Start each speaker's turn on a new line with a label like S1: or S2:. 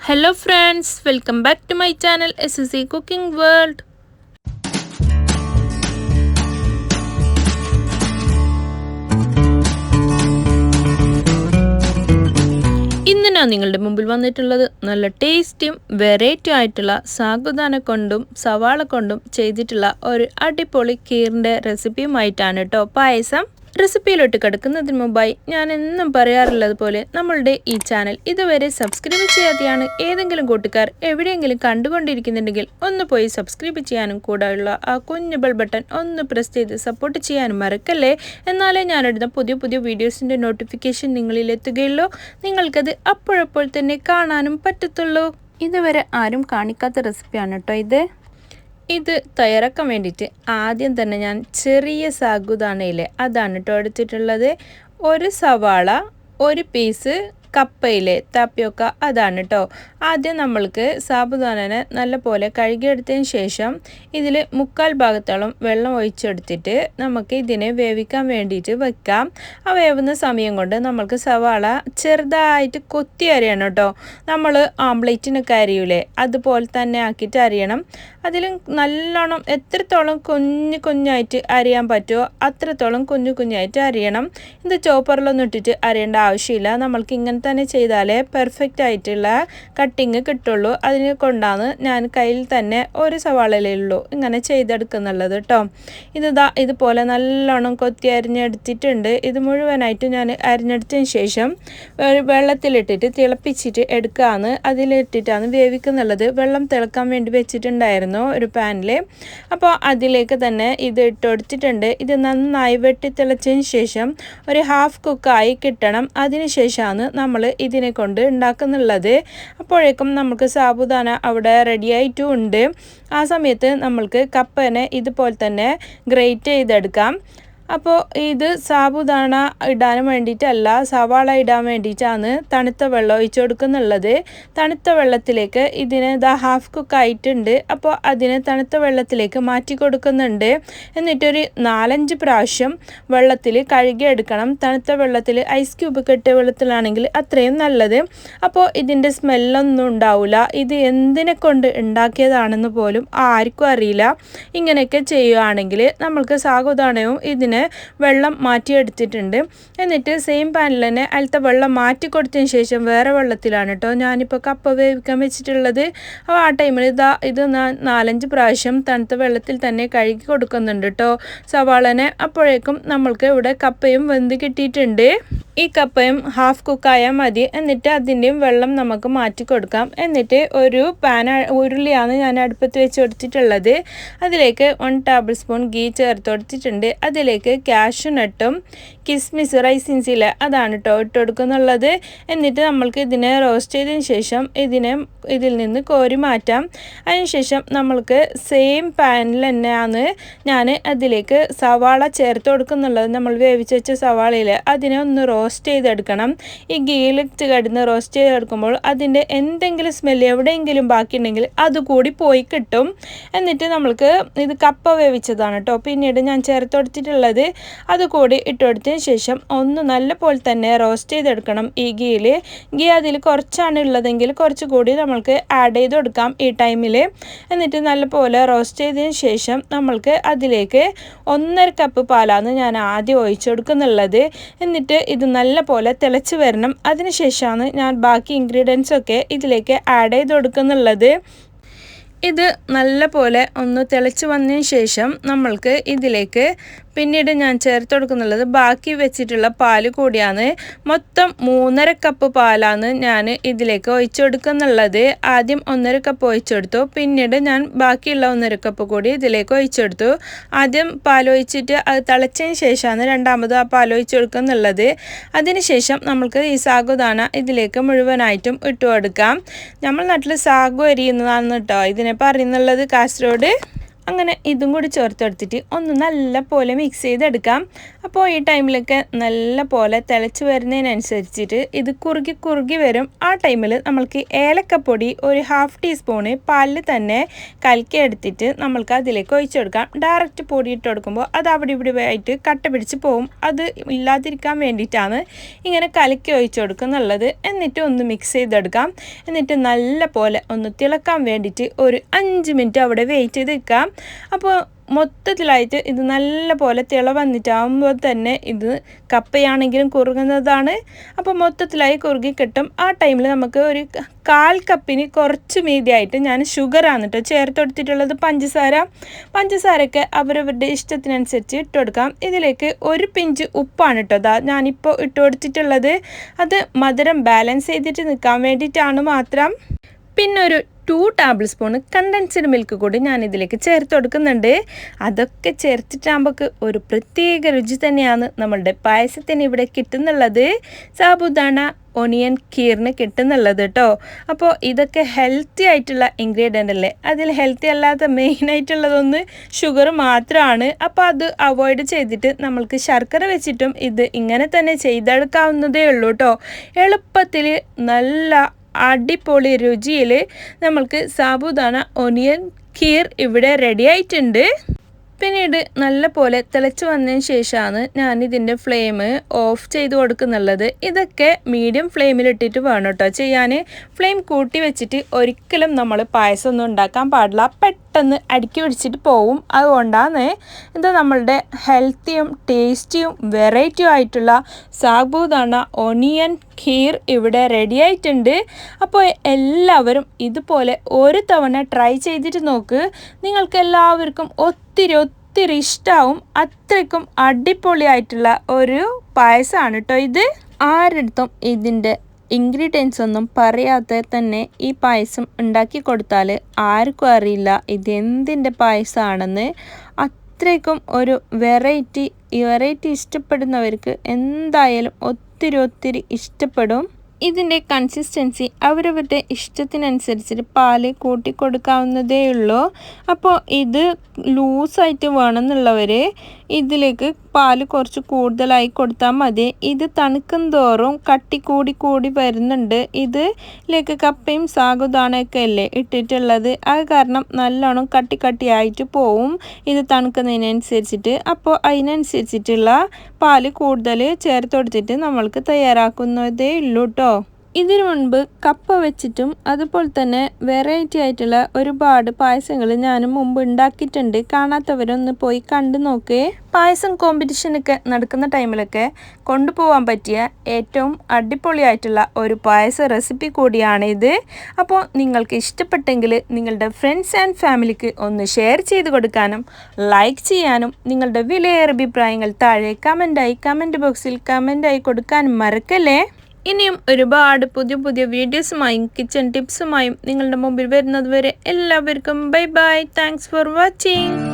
S1: Hello friends, welcome back to my channel SSC Cooking World. ഇന്ന് ഞാൻ നിങ്ങളുടെ മുമ്പിൽ വന്നിട്ടുള്ളത് നല്ല ടേസ്റ്റിയും വെറൈറ്റി ആയിട്ടുള്ള സാബുദാന കൊണ്ടും സവാള കൊണ്ടും ചെയ്തിട്ടുള്ള ഒരു അടിപൊളി കീറിൻ്റെ റെസിപ്പിയുമായിട്ടാണ് കേട്ടോ. പായസം റെസിപ്പിയിലോട്ട് കിടക്കുന്നതിന് മുമ്പായി ഞാൻ എന്നും പറയാറുള്ളത് പോലെ നമ്മളുടെ ഈ ചാനൽ ഇതുവരെ സബ്സ്ക്രൈബ് ചെയ്യാതെയാണ് ഏതെങ്കിലും കൂട്ടുകാർ എവിടെയെങ്കിലും കണ്ടുകൊണ്ടിരിക്കുന്നുണ്ടെങ്കിൽ ഒന്ന് പോയി സബ്സ്ക്രൈബ് ചെയ്യാനും കൂടെയുള്ള ആ കുഞ്ഞു ബെൽ ബട്ടൺ ഒന്ന് പ്രസ് ചെയ്ത് സപ്പോർട്ട് ചെയ്യാനും മറക്കല്ലേ. എന്നാലേ ഞാനിടുന്ന പുതിയ വീഡിയോസിൻ്റെ നോട്ടിഫിക്കേഷൻ നിങ്ങളിൽ എത്തുകയുള്ളൂ, നിങ്ങൾക്കത് അപ്പോഴപ്പോൾ തന്നെ കാണാനും പറ്റത്തുള്ളൂ. ഇതുവരെ ആരും കാണിക്കാത്ത റെസിപ്പിയാണ് കേട്ടോ ഇത് തയ്യാറാക്കാൻ വേണ്ടിയിട്ട് ആദ്യം തന്നെ ഞാൻ ചെറിയ സാബുദാനയിലെ അതാണ് കേട്ടോ എടുത്തിട്ടുള്ളത്. ഒരു സവാള, ഒരു പീസ് കപ്പയിലെ തപ്പിയൊക്ക അതാണ് കേട്ടോ. ആദ്യം നമ്മൾക്ക് സാബുദാനനെ നല്ല പോലെ കഴുകിയെടുത്തതിന് ശേഷം ഇതിൽ 3/4 ഭാഗത്തോളം വെള്ളം ഒഴിച്ചെടുത്തിട്ട് നമുക്ക് ഇതിനെ വേവിക്കാൻ വേണ്ടിയിട്ട് വെക്കാം. ആ വേവുന്ന സമയം കൊണ്ട് നമ്മൾക്ക് സവാള ചെറുതായിട്ട് കൊത്തി അരിയണം കേട്ടോ. നമ്മൾ ആംപ്ലേറ്റിനൊക്കെ അരിയൂലേ അതുപോലെ തന്നെ ആക്കിയിട്ട് അരിയണം. അതിൽ നല്ലോണം എത്രത്തോളം കുഞ്ഞായിട്ട് അരിയാൻ പറ്റുമോ അത്രത്തോളം കുഞ്ഞായിട്ട് അരിയണം. ഇത് ചോപ്പറിലൊന്നും ഇട്ടിട്ട് അരിയേണ്ട ആവശ്യമില്ല. നമ്മൾക്ക് ഇങ്ങനെ തന്നെ ചെയ്താലേ പെർഫെക്റ്റ് ആയിട്ടുള്ള കട്ടിങ് കിട്ടുള്ളൂ. അതിനെ കൊണ്ടാണ് ഞാൻ കയ്യിൽ തന്നെ ഒരു സവാളയിലുള്ളൂ ഇങ്ങനെ ചെയ്തെടുക്കുന്നുള്ളത് കേട്ടോ. ഇതുപോലെ നല്ലോണം കൊത്തി അരിഞ്ഞെടുത്തിട്ടുണ്ട്. ഇത് മുഴുവനായിട്ട് ഞാൻ അരിഞ്ഞെടുത്തതിന് ശേഷം വെള്ളത്തിലിട്ടിട്ട് തിളപ്പിച്ചിട്ട് എടുക്കുകയാണ്. അതിലിട്ടിട്ടാണ് വേവിക്കുന്നുള്ളത്. വെള്ളം തിളക്കാൻ വേണ്ടി വെച്ചിട്ടുണ്ടായിരുന്നു ഒരു പാനിൽ. അപ്പോൾ അതിലേക്ക് തന്നെ ഇത് ഇട്ടെടുത്തിട്ടുണ്ട്. ഇത് നന്നായി വെട്ടി തിളച്ചതിന് ശേഷം ഒരു ഹാഫ് കുക്കായി കിട്ടണം. അതിന് ശേഷമാണ് നമ്മൾ ഇതിനെ കൊണ്ട് ഉണ്ടാക്കുന്നുള്ളത്. അപ്പോഴേക്കും നമുക്ക് സാബുദാന അവിടെ റെഡിയായിട്ടും ഉണ്ട്. ആ സമയത്ത് നമ്മൾക്ക് കപ്പനെ ഇതുപോലെ തന്നെ ഗ്രേറ്റ് ചെയ്തെടുക്കാം. അപ്പോൾ ഇത് സാബുദാന ഇടാൻ വേണ്ടിയിട്ടല്ല, സവാള ഇടാൻ വേണ്ടിയിട്ടാണ് തണുത്ത വെള്ളം ഒഴിച്ചു കൊടുക്കുന്നുള്ളത്. തണുത്ത വെള്ളത്തിലേക്ക് ഇതിന് ഹാഫ് കുക്കായിട്ടുണ്ട്. അപ്പോൾ അതിന് തണുത്ത വെള്ളത്തിലേക്ക് മാറ്റി കൊടുക്കുന്നുണ്ട്. എന്നിട്ടൊരു 4-5 പ്രാവശ്യം വെള്ളത്തിൽ കഴുകിയെടുക്കണം. തണുത്ത വെള്ളത്തിൽ ഐസ് ക്യൂബ് കെട്ടിയ വെള്ളത്തിലാണെങ്കിൽ അത്രയും നല്ലത്. അപ്പോൾ ഇതിൻ്റെ സ്മെല്ലൊന്നും ഉണ്ടാവില്ല. ഇത് എന്തിനെ കൊണ്ട് ഉണ്ടാക്കിയതാണെന്ന് പോലും ആർക്കും അറിയില്ല. ഇങ്ങനെയൊക്കെ ചെയ്യുകയാണെങ്കിൽ നമ്മൾക്ക് സാബുദാനയും ഇതിന് വെള്ളം മാറ്റിയെടുത്തിട്ടുണ്ട്. എന്നിട്ട് സെയിം പാനിൽ തന്നെ അതിലത്തെ വെള്ളം മാറ്റി കൊടുത്തതിന് ശേഷം വേറെ വെള്ളത്തിലാണ് കേട്ടോ ഞാനിപ്പോൾ കപ്പ വേവിക്കാൻ വെച്ചിട്ടുള്ളത്. അപ്പോൾ ആ ടൈമിൽ ഇത് 4-5 പ്രാവശ്യം തണുത്ത വെള്ളത്തിൽ തന്നെ കഴുകി കൊടുക്കുന്നുണ്ട് കേട്ടോ സവാളനെ. അപ്പോഴേക്കും നമ്മൾക്ക് ഇവിടെ കപ്പയും വെന്ത് കിട്ടിയിട്ടുണ്ട്. ഈ കപ്പയും ഹാഫ് കുക്കായാൽ മതി. എന്നിട്ട് അതിൻ്റെയും വെള്ളം നമുക്ക് മാറ്റി കൊടുക്കാം. എന്നിട്ട് ഒരു ഉരുളിയാണ് ഞാൻ അടുപ്പത്ത് വെച്ച് കൊടുത്തിട്ടുള്ളത്. അതിലേക്ക് 1 ടേബിൾ സ്പൂൺ ഗീ ചേർത്ത് കൊടുത്തിട്ടുണ്ട്. അതിലേക്ക് കാഷ്യൂനട്ടും കിസ്മിസ് റൈസിൻസിൽ അതാണ് കേട്ടോ ഇട്ട് കൊടുക്കുന്നുള്ളത്. എന്നിട്ട് നമ്മൾക്ക് ഇതിനെ റോസ്റ്റ് ചെയ്തതിന് ശേഷം ഇതിൽ നിന്ന് കോരി മാറ്റാം. അതിനുശേഷം നമ്മൾക്ക് സെയിം പാനിൽ തന്നെയാണ് ഞാൻ അതിലേക്ക് സവാള ചേർത്ത് കൊടുക്കുന്നുള്ളത്. നമ്മൾ വേവിച്ച് വെച്ച സവാളയിൽ അതിനെ ഒന്ന് റോസ്റ്റ് ചെയ്തെടുക്കണം. ഈ ഗീയിൽ കിടന്ന് റോസ്റ്റ് ചെയ്തെടുക്കുമ്പോൾ അതിൻ്റെ എന്തെങ്കിലും സ്മെല്ല് എവിടെയെങ്കിലും ബാക്കിയുണ്ടെങ്കിൽ അതുകൂടി പോയി കിട്ടും. എന്നിട്ട് നമ്മൾക്ക് ഇത് കപ്പ വേവിച്ചതാണ് കേട്ടോ പിന്നീട് ഞാൻ ചേർത്ത് കൊടുത്തിട്ടുള്ളത്. അതുകൂടി ഇട്ടുകൊടുത്തതിന് ശേഷം ഒന്ന് നല്ല പോലെ തന്നെ റോസ്റ്റ് ചെയ്തെടുക്കണം. ഈ ഗീ അതിൽ കുറച്ചാണ് ഉള്ളതെങ്കിൽ കുറച്ചുകൂടി നമ്മൾക്ക് ആഡ് ചെയ്ത് കൊടുക്കാം ഈ ടൈമിൽ. എന്നിട്ട് നല്ല പോലെ റോസ്റ്റ് ചെയ്തതിന് ശേഷം നമ്മൾക്ക് അതിലേക്ക് 1.5 കപ്പ് പാലാണ് ഞാൻ ആദ്യം ഒഴിച്ചു കൊടുക്കുന്നുള്ളത്. എന്നിട്ട് ഇത് നല്ല പോലെ തിളച്ച് വരണം. അതിനുശേഷമാണ് ഞാൻ ബാക്കി ഇൻഗ്രീഡിയൻസൊക്കെ ഇതിലേക്ക് ആഡ് ചെയ്ത് കൊടുക്കുന്നുള്ളത്. ഇത് നല്ല പോലെ ഒന്ന് തിളച്ച് വന്നതിന് ശേഷം നമ്മൾക്ക് ഇതിലേക്ക് പിന്നീട് ഞാൻ ചേർത്ത് കൊടുക്കുന്നുള്ളത് ബാക്കി വെച്ചിട്ടുള്ള പാല് കൂടിയാണ്. മൊത്തം 3.5 കപ്പ് പാലാണ് ഞാൻ ഇതിലേക്ക് ഒഴിച്ചു കൊടുക്കുന്നുള്ളത്. ആദ്യം 1.5 കപ്പ് ഒഴിച്ചെടുത്തു. പിന്നീട് ഞാൻ ബാക്കിയുള്ള 1.5 കപ്പ് കൂടി ഇതിലേക്ക് ഒഴിച്ചെടുത്തു. ആദ്യം പാലൊഴിച്ചിട്ട് അത് തിളച്ചതിന് ശേഷമാണ് രണ്ടാമത് ആ പാലൊഴിച്ച് കൊടുക്കുന്നുള്ളത്. അതിനുശേഷം നമ്മൾക്ക് ഈ സാബുദാന ഇതിലേക്ക് മുഴുവനായിട്ടും ഇട്ട് കൊടുക്കാം. നമ്മൾ നാട്ടിൽ സാഗു അരിയുന്നതാണ് കേട്ടോ ഇതിനെ പറയുന്നുള്ളത് കാസർഗോഡ്. അങ്ങനെ ഇതും കൂടി ചേർത്തെടുത്തിട്ട് ഒന്ന് നല്ല പോലെ മിക്സ് ചെയ്തെടുക്കാം. അപ്പോൾ ഈ ടൈമിലൊക്കെ നല്ല പോലെ തിളച്ച് വരുന്നതിനനുസരിച്ചിട്ട് ഇത് കുറുകി വരും. ആ ടൈമിൽ നമ്മൾക്ക് ഏലക്കപ്പൊടി ഒരു 1/2 ടീസ്പൂണ് പാലിൽ തന്നെ കലക്കി എടുത്തിട്ട് നമ്മൾക്ക് അതിലേക്ക് ഒഴിച്ചു കൊടുക്കാം. ഡയറക്റ്റ് പൊടി ഇട്ട് കൊടുക്കുമ്പോൾ അത് അവിടെ ഇവിടെ ആയിട്ട് കട്ട പിടിച്ച് പോകും. അത് ഇല്ലാതിരിക്കാൻ വേണ്ടിയിട്ടാണ് ഇങ്ങനെ കലക്കി ഒഴിച്ചു കൊടുക്കുന്നുള്ളത്. എന്നിട്ട് ഒന്ന് മിക്സ് ചെയ്തെടുക്കാം. എന്നിട്ട് നല്ല പോലെ ഒന്ന് തിളക്കാൻ വേണ്ടിയിട്ട് ഒരു 5 മിനിറ്റ് അവിടെ വെയിറ്റ് ചെയ്ത് നിൽക്കാം. അപ്പോൾ മൊത്തത്തിലായിട്ട് ഇത് നല്ല പോലെ തിള വന്നിട്ടാകുമ്പോൾ തന്നെ ഇത് കപ്പയാണെങ്കിലും കുറുകുന്നതാണ്. അപ്പോൾ മൊത്തത്തിലായി കുറുകി കിട്ടും. ആ ടൈമിൽ നമുക്ക് ഒരു 1/4 കപ്പിന് കുറച്ച് മീതിയായിട്ട് ഞാൻ ഷുഗറാണ് കേട്ടോ ചേർത്ത് കൊടുത്തിട്ടുള്ളത്. പഞ്ചസാരയൊക്കെ അവരവരുടെ ഇഷ്ടത്തിനനുസരിച്ച് ഇട്ട് കൊടുക്കാം. ഇതിലേക്ക് ഒരു പിഞ്ച് ഉപ്പാണ് കേട്ടോ ഞാനിപ്പോൾ ഇട്ട് കൊടുത്തിട്ടുള്ളത്. അത് മധുരം ബാലൻസ് ചെയ്തിട്ട് നിൽക്കാൻ വേണ്ടിയിട്ടാണ് മാത്രം. പിന്നെ ഒരു 2 ടേബിൾ സ്പൂൺ കണ്ടൻസ്ഡ് മിൽക്ക് കൂടി ഞാനിതിലേക്ക് ചേർത്ത് കൊടുക്കുന്നുണ്ട്. അതൊക്കെ ചേർത്തിട്ടാകുമ്പോൾ ഒരു പ്രത്യേക രുചി തന്നെയാണ് നമ്മളുടെ പായസത്തിന് ഇവിടെ കിട്ടുന്നുള്ളത്. സാബുദാന ഒനിയൻ കീറിന് കിട്ടുന്നുള്ളത് കേട്ടോ. അപ്പോൾ ഇതൊക്കെ ഹെൽത്തി ആയിട്ടുള്ള ഇൻഗ്രീഡിയൻ്റ് അല്ലേ. അതിൽ ഹെൽത്തി അല്ലാത്ത മെയിനായിട്ടുള്ളതൊന്ന് ഷുഗർ മാത്രമാണ്. അപ്പോൾ അത് അവോയ്ഡ് ചെയ്തിട്ട് നമ്മൾക്ക് ശർക്കര വെച്ചിട്ടും ഇത് ഇങ്ങനെ തന്നെ ചെയ്തെടുക്കാവുന്നതേ ഉള്ളൂ കേട്ടോ. എളുപ്പത്തിൽ നല്ല അടിപൊളി രുചിയിൽ നമ്മൾക്ക് സാബുദാന ഒനിയൻ ഖീർ ഇവിടെ റെഡി ആയിട്ടുണ്ട്. പിന്നീട് നല്ല പോലെ തിളച്ച് വന്നതിന് ശേഷമാണ് ഞാനിതിൻ്റെ ഫ്ലെയിം ഓഫ് ചെയ്ത് കൊടുക്കുന്നുള്ളത്. ഇതൊക്കെ മീഡിയം ഫ്ലെയിമിലിട്ടിട്ട് വേണം കേട്ടോ ചെയ്യാൻ. ഫ്ലെയിം കൂട്ടി വെച്ചിട്ട് ഒരിക്കലും നമ്മൾ പായസം ഒന്നും ഉണ്ടാക്കാൻ പാടില്ല. പെട്ടെന്ന് അടുക്കി പിടിച്ചിട്ട് പോവും. അതുകൊണ്ടാണ് ഇത് നമ്മളുടെ ഹെൽത്തിയും ടേസ്റ്റിയും വെറൈറ്റിയും ആയിട്ടുള്ള സാബുദാന ഒനിയൻ ഖീർ ഇവിടെ റെഡി ആയിട്ടുണ്ട്. അപ്പോൾ എല്ലാവരും ഇതുപോലെ ഒരു തവണ ട്രൈ ചെയ്തിട്ട് നോക്ക്. നിങ്ങൾക്ക് എല്ലാവർക്കും ഒത്തിരി ഇഷ്ടമാവും. അത്രയ്ക്കും അടിപൊളിയായിട്ടുള്ള ഒരു പായസമാണ് കേട്ടോ ഇത്. ആരടുത്തും ഇതിൻ്റെ ഇൻഗ്രീഡിയൻസ് ഒന്നും പറയാതെ തന്നെ ഈ പായസം ഉണ്ടാക്കി കൊടുത്താൽ ആർക്കും അറിയില്ല ഇത് എന്തിൻ്റെ പായസമാണെന്ന്. അത്രയ്ക്കും ഒരു വെറൈറ്റി ഇഷ്ടപ്പെടുന്നവർക്ക് എന്തായാലും ഒത്തിരി ഇഷ്ടപ്പെടും. ഇതിൻ്റെ കൺസിസ്റ്റൻസി അവരവരുടെ ഇഷ്ടത്തിനനുസരിച്ചിട്ട് പാല് കൂട്ടി കൊടുക്കാവുന്നതേ ഉള്ളൂ. അപ്പോൾ ഇത് ലൂസായിട്ട് വേണമെന്നുള്ളവർ ഇതിലേക്ക് പാല് കുറച്ച് കൂടുതലായി കൊടുത്താൽ മതി. ഇത് തണുക്കും തോറും കട്ടി കൂടി വരുന്നുണ്ട്. ഇതിലേക്ക് കപ്പയും സാബുദാനയൊക്കെ അല്ലേ ഇട്ടിട്ടുള്ളത്. അത് കാരണം നല്ലോണം കട്ടിയായിട്ട് പോവും ഇത് തണുക്കുന്നതിനനുസരിച്ചിട്ട്. അപ്പോൾ അതിനനുസരിച്ചിട്ടുള്ള പാല് കൂടുതൽ ചേർത്ത് കൊടുത്തിട്ട് നമ്മൾക്ക് തയ്യാറാക്കുന്നതേ ഉള്ളൂ കേട്ടോ. ഇതിനു മുൻപ് കപ്പ വെച്ചിട്ടും അതുപോലെ തന്നെ വെറൈറ്റി ആയിട്ടുള്ള ഒരുപാട് പായസങ്ങൾ ഞാനും മുമ്പ് ഉണ്ടാക്കിയിട്ടുണ്ട്. കാണാത്തവരൊന്ന് പോയി കണ്ടു നോക്കേ. പായസം കോമ്പറ്റീഷനൊക്കെ നടക്കുന്ന ടൈമിലൊക്കെ കൊണ്ടുപോകാൻ പറ്റിയ ഏറ്റവും അടിപൊളിയായിട്ടുള്ള ഒരു പായസ റെസിപ്പി കൂടിയാണ് ഇത്. അപ്പോൾ നിങ്ങൾക്ക് ഇഷ്ടപ്പെട്ടെങ്കിൽ നിങ്ങളുടെ ഫ്രണ്ട്സ് ആൻഡ് ഫാമിലിക്ക് ഒന്ന് ഷെയർ ചെയ്ത് കൊടുക്കാനും ലൈക്ക് ചെയ്യാനും നിങ്ങളുടെ വിലയേറിയ അഭിപ്രായങ്ങൾ താഴെ കമൻറ്റ് ബോക്സിൽ കമൻറ്റായി കൊടുക്കാനും മറക്കല്ലേ. ഇനിയും ഒരുപാട് പുതിയ വീഡിയോസുമായും കിച്ചൺ ടിപ്സുമായും നിങ്ങളുടെ മുമ്പിൽ വരുന്നത് വരെ എല്ലാവർക്കും ബൈ. Thanks for watching.